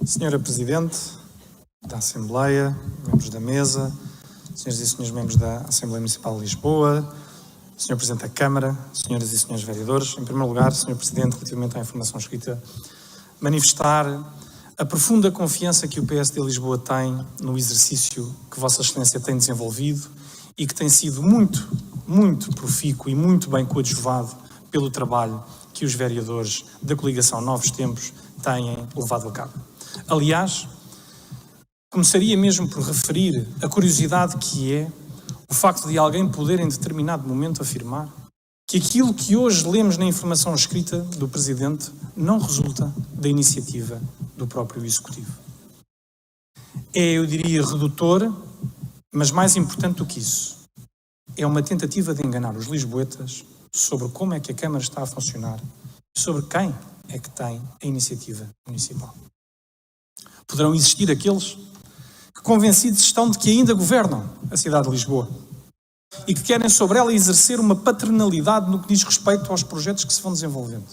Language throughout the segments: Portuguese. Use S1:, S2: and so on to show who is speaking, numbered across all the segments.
S1: Senhora Presidente da Assembleia, membros da mesa, senhoras e senhores membros da Assembleia Municipal de Lisboa, Senhor Presidente da Câmara, senhoras e senhores vereadores, em primeiro lugar, Senhor Presidente, relativamente à informação escrita, manifestar a profunda confiança que o PSD de Lisboa tem no exercício que Vossa Excelência tem desenvolvido e que tem sido muito profícuo e muito bem coadjuvado pelo trabalho que os vereadores da coligação Novos Tempos têm levado a cabo. Aliás, começaria mesmo por referir a curiosidade que é o facto de alguém poder em determinado momento afirmar que aquilo que hoje lemos na informação escrita do Presidente não resulta da iniciativa do próprio Executivo. É, eu diria, redutor, mas mais importante do que isso, é uma tentativa de enganar os lisboetas sobre como é que a Câmara está a funcionar, sobre quem é que tem a iniciativa municipal. Poderão existir aqueles que convencidos estão de que ainda governam a cidade de Lisboa e que querem sobre ela exercer uma paternalidade no que diz respeito aos projetos que se vão desenvolvendo.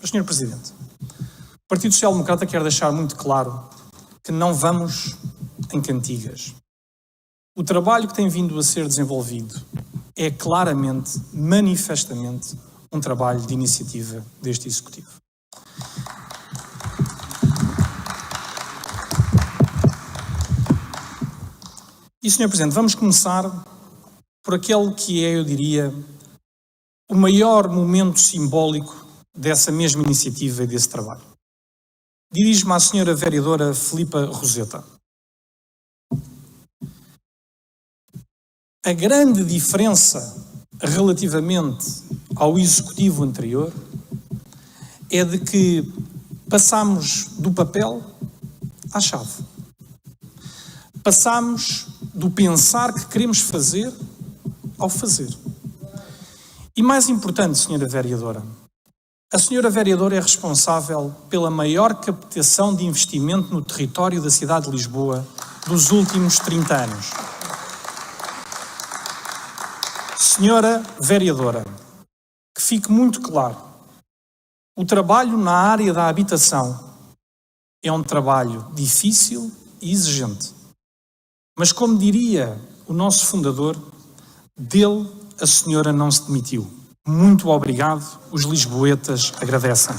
S1: Mas, Sr. Presidente, o Partido Social Democrata quer deixar muito claro que não vamos em cantigas. O trabalho que tem vindo a ser desenvolvido é claramente, manifestamente, um trabalho de iniciativa deste Executivo. E, Sr. Presidente, vamos começar por aquele que é, eu diria, o maior momento simbólico dessa mesma iniciativa e desse trabalho. Dirijo-me à Sra. Vereadora Filipa Roseta. A grande diferença relativamente ao Executivo anterior é de que passamos do papel à chave. Passamos do pensar que queremos fazer ao fazer. E mais importante, Sra. Vereadora, a Sra. Vereadora é responsável pela maior captação de investimento no território da cidade de Lisboa dos últimos 30 anos. Senhora Vereadora, que fique muito claro, o trabalho na área da habitação é um trabalho difícil e exigente. Mas, como diria o nosso fundador, dele a senhora não se demitiu. Muito obrigado, os lisboetas agradecem.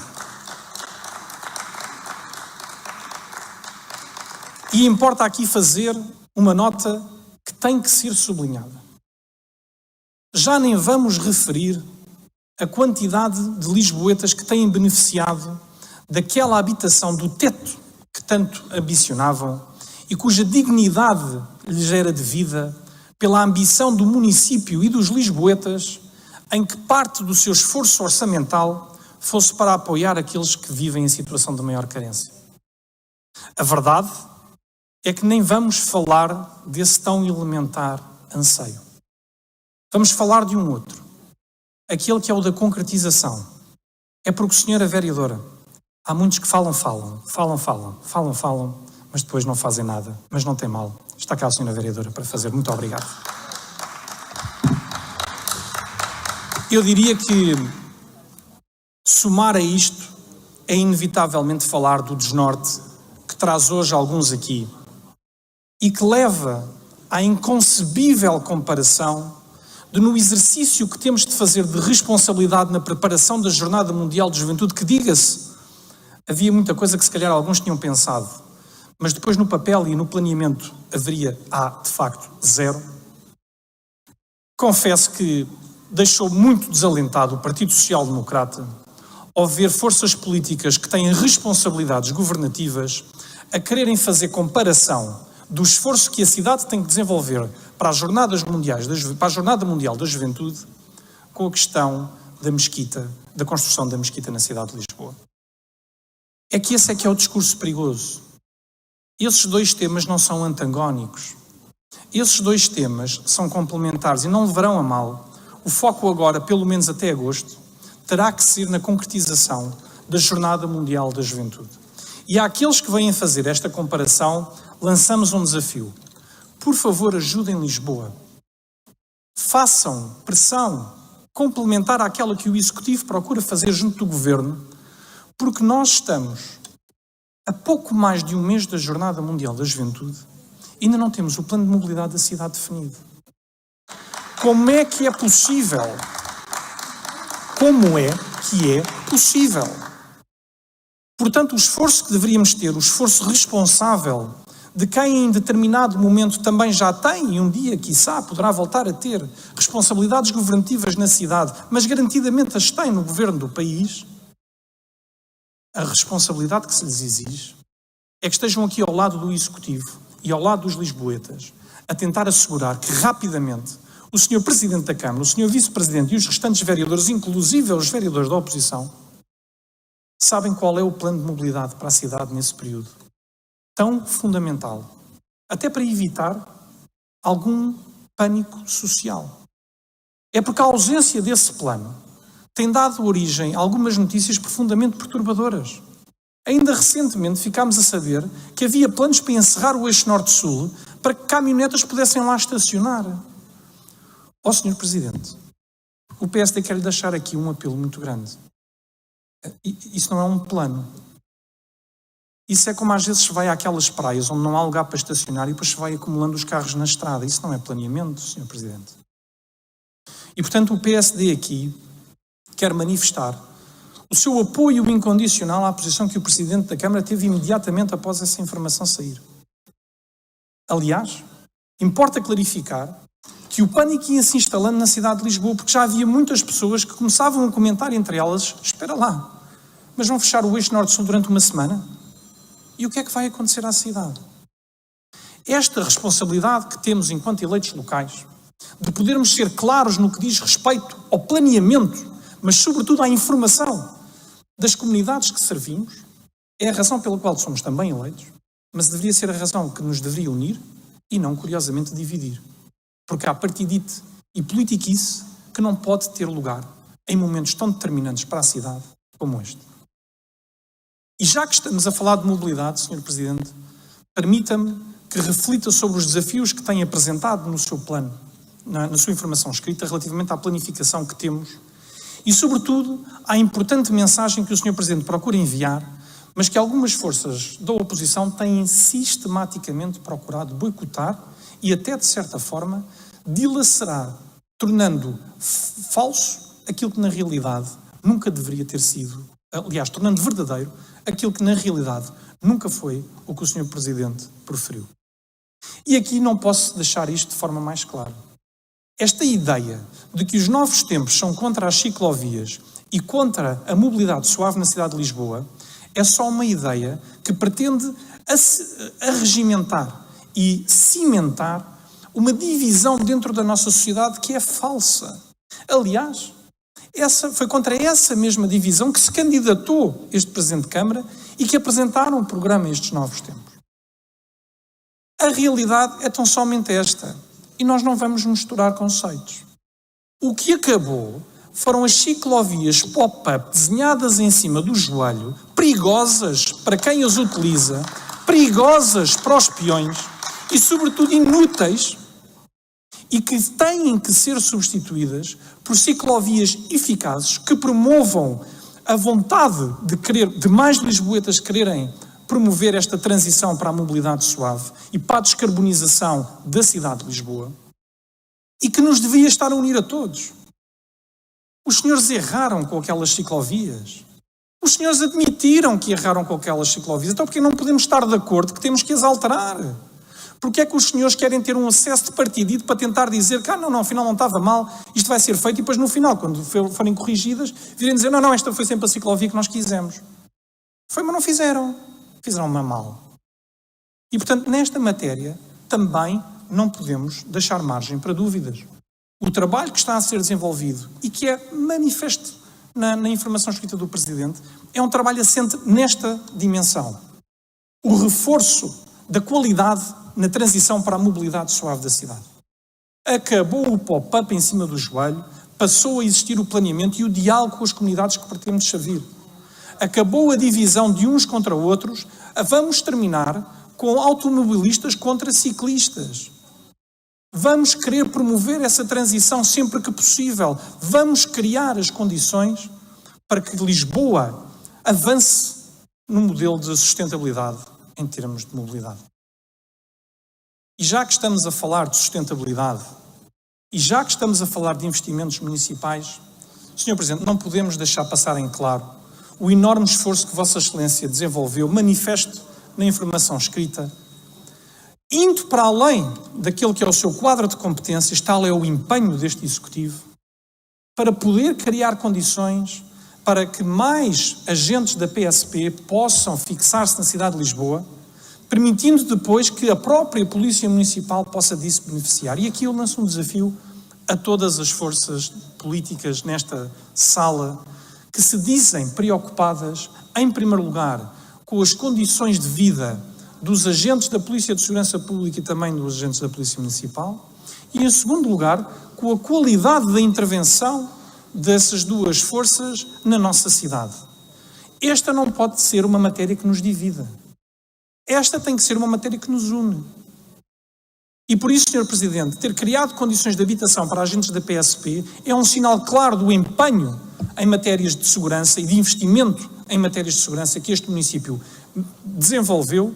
S1: E importa aqui fazer uma nota que tem que ser sublinhada. Já nem vamos referir a quantidade de lisboetas que têm beneficiado daquela habitação do teto que tanto ambicionavam e cuja dignidade lhes era devida pela ambição do município e dos lisboetas em que parte do seu esforço orçamental fosse para apoiar aqueles que vivem em situação de maior carência. A verdade é que nem vamos falar desse tão elementar anseio. Vamos falar de um outro, aquele que é o da concretização. É porque, Senhora Vereadora, há muitos que falam, mas depois não fazem nada. Mas não tem mal. Está cá a Senhora Vereadora para fazer. Muito obrigado. Eu diria que somar a isto é inevitavelmente falar do desnorte que traz hoje alguns aqui e que leva à inconcebível comparação de, no exercício que temos de fazer de responsabilidade na preparação da Jornada Mundial de Juventude, que, diga-se, havia muita coisa que se calhar alguns tinham pensado, mas depois no papel e no planeamento haveria, de facto, zero. Confesso que deixou muito desalentado o Partido Social Democrata ao ver forças políticas que têm responsabilidades governativas a quererem fazer comparação do esforço que a cidade tem que desenvolver para as Jornadas Mundiais, para a Jornada Mundial da Juventude, com a questão da mesquita, da construção da mesquita na cidade de Lisboa. É que esse é que é o discurso perigoso. Esses dois temas não são antagónicos. Esses dois temas são complementares e não levarão a mal. O foco agora, pelo menos até agosto, terá que ser na concretização da Jornada Mundial da Juventude. E àqueles que vêm fazer esta comparação, lançamos um desafio. Por favor, ajudem Lisboa. Façam pressão complementar àquela que o Executivo procura fazer junto do Governo, porque nós estamos a pouco mais de um mês da Jornada Mundial da Juventude, ainda não temos o plano de mobilidade da cidade definido. Como é que é possível? Como é que é possível? Portanto, o esforço que deveríamos ter, o esforço responsável de quem em determinado momento também já tem e um dia, quiçá, poderá voltar a ter responsabilidades governativas na cidade, mas garantidamente as tem no governo do país, a responsabilidade que se lhes exige é que estejam aqui ao lado do Executivo e ao lado dos lisboetas a tentar assegurar que rapidamente o Sr. Presidente da Câmara, o Sr. Vice-Presidente e os restantes vereadores, inclusive os vereadores da oposição, sabem qual é o plano de mobilidade para a cidade nesse período tão fundamental, até para evitar algum pânico social. É porque a ausência desse plano tem dado origem a algumas notícias profundamente perturbadoras. Ainda recentemente ficámos a saber que havia planos para encerrar o eixo norte-sul para que caminhonetas pudessem lá estacionar. Ó Sr. Presidente, o PSD quer lhe deixar aqui um apelo muito grande. Isso não é um plano. Isso é como às vezes se vai àquelas praias onde não há lugar para estacionar e depois se vai acumulando os carros na estrada. Isso não é planeamento, Sr. Presidente. E, portanto, o PSD aqui quer manifestar o seu apoio incondicional à posição que o Presidente da Câmara teve imediatamente após essa informação sair. Aliás, importa clarificar que o pânico ia se instalando na cidade de Lisboa, porque já havia muitas pessoas que começavam a comentar entre elas: espera lá, mas vão fechar o eixo norte-sul durante uma semana? E o que é que vai acontecer à cidade? Esta responsabilidade que temos enquanto eleitos locais, de podermos ser claros no que diz respeito ao planeamento, mas sobretudo à informação das comunidades que servimos, é a razão pela qual somos também eleitos, mas deveria ser a razão que nos deveria unir e não, curiosamente, dividir. Porque há partidite e politiquice que não pode ter lugar em momentos tão determinantes para a cidade como este. E já que estamos a falar de mobilidade, Sr. Presidente, permita-me que reflita sobre os desafios que tem apresentado no seu plano, na sua informação escrita, relativamente à planificação que temos e, sobretudo, à importante mensagem que o Sr. Presidente procura enviar, mas que algumas forças da oposição têm sistematicamente procurado boicotar e até, de certa forma, dilacerar, tornando falso aquilo que na realidade nunca deveria ter sido, aliás, tornando verdadeiro aquilo que na realidade nunca foi o que o Sr. Presidente proferiu. E aqui não posso deixar isto de forma mais clara. Esta ideia de que os novos tempos são contra as ciclovias e contra a mobilidade suave na cidade de Lisboa é só uma ideia que pretende arregimentar e cimentar uma divisão dentro da nossa sociedade que é falsa. Aliás, foi contra essa mesma divisão que se candidatou este Presidente de Câmara e que apresentaram o programa Estes Novos Tempos. A realidade é tão somente esta, e nós não vamos misturar conceitos. O que acabou foram as ciclovias pop-up desenhadas em cima do joelho, perigosas para quem as utiliza, perigosas para os peões e, sobretudo, inúteis, e que têm que ser substituídas por ciclovias eficazes que promovam a vontade de mais lisboetas quererem promover esta transição para a mobilidade suave e para a descarbonização da cidade de Lisboa, e que nos devia estar a unir a todos. Os senhores erraram com aquelas ciclovias. Os senhores admitiram que erraram com aquelas ciclovias. Então porque não podemos estar de acordo que temos que as alterar? Porque é que os senhores querem ter um acesso de partidito para tentar dizer que não, afinal não estava mal, isto vai ser feito, e depois no final, quando forem corrigidas, virem dizer, não, esta foi sempre a ciclovia que nós quisemos. Foi, mas não fizeram. Fizeram-me mal. E, portanto, nesta matéria, também não podemos deixar margem para dúvidas. O trabalho que está a ser desenvolvido e que é manifesto na informação escrita do Presidente é um trabalho assente nesta dimensão. O reforço da qualidade na transição para a mobilidade suave da cidade. Acabou o pop-up em cima do joelho, passou a existir o planeamento e o diálogo com as comunidades que pretendemos servir. Acabou a divisão de uns contra outros, vamos terminar com automobilistas contra ciclistas. Vamos querer promover essa transição sempre que possível. Vamos criar as condições para que Lisboa avance no modelo de sustentabilidade em termos de mobilidade. E já que estamos a falar de sustentabilidade, e já que estamos a falar de investimentos municipais, Sr. Presidente, não podemos deixar passar em claro o enorme esforço que Vossa Excelência desenvolveu, manifesto na informação escrita, indo para além daquele que é o seu quadro de competências, tal é o empenho deste Executivo, para poder criar condições para que mais agentes da PSP possam fixar-se na cidade de Lisboa, permitindo depois que a própria Polícia Municipal possa disso beneficiar. E aqui eu lanço um desafio a todas as forças políticas nesta sala que se dizem preocupadas, em primeiro lugar, com as condições de vida dos agentes da Polícia de Segurança Pública e também dos agentes da Polícia Municipal, e em segundo lugar, com a qualidade da intervenção dessas duas forças na nossa cidade. Esta não pode ser uma matéria que nos divida. Esta tem que ser uma matéria que nos une. E por isso, Sr. Presidente, ter criado condições de habitação para agentes da PSP é um sinal claro do empenho em matérias de segurança e de investimento em matérias de segurança que este município desenvolveu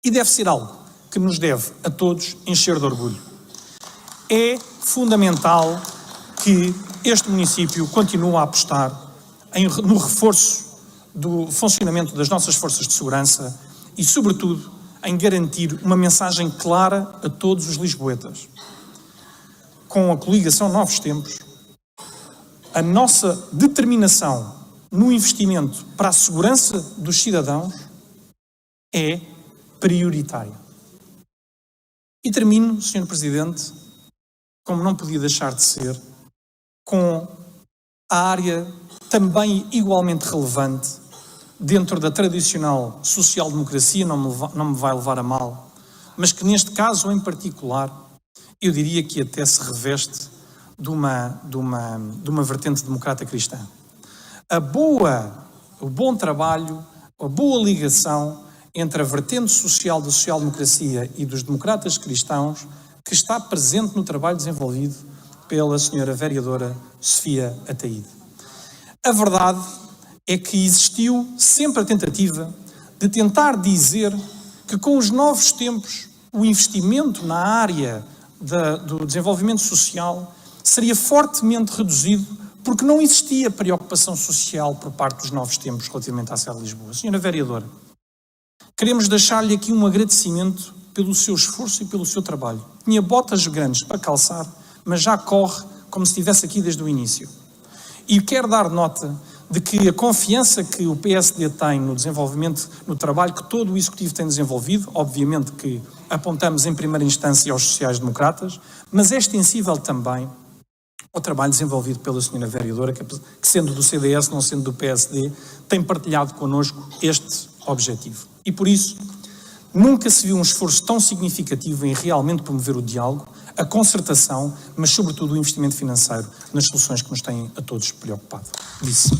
S1: e deve ser algo que nos deve a todos encher de orgulho. É fundamental que este município continue a apostar no reforço do funcionamento das nossas forças de segurança e, sobretudo, em garantir uma mensagem clara a todos os lisboetas. Com a coligação Novos Tempos, a nossa determinação no investimento para a segurança dos cidadãos é prioritária. E termino, Sr. Presidente, como não podia deixar de ser, com a área também igualmente relevante dentro da tradicional social-democracia, não me vai levar a mal, mas que neste caso em particular, eu diria que até se reveste de uma vertente democrata cristã. O bom trabalho, a boa ligação entre a vertente social da social-democracia e dos democratas cristãos que está presente no trabalho desenvolvido pela senhora vereadora Sofia Ataíde. A verdade é que existiu sempre a tentativa de tentar dizer que com os novos tempos o investimento na área do desenvolvimento social seria fortemente reduzido porque não existia preocupação social por parte dos novos tempos relativamente à cidade de Lisboa. Senhora vereadora, queremos deixar-lhe aqui um agradecimento pelo seu esforço e pelo seu trabalho. Tinha botas grandes para calçar, mas já corre como se estivesse aqui desde o início. E quero dar nota de que a confiança que o PSD tem no desenvolvimento, no trabalho que todo o Executivo tem desenvolvido, obviamente que apontamos em primeira instância aos sociais-democratas, mas é extensível também ao trabalho desenvolvido pela senhora vereadora, que sendo do CDS, não sendo do PSD, tem partilhado connosco este objetivo. E por isso, nunca se viu um esforço tão significativo em realmente promover o diálogo, a concertação, mas sobretudo o investimento financeiro nas soluções que nos têm a todos preocupados. Disse.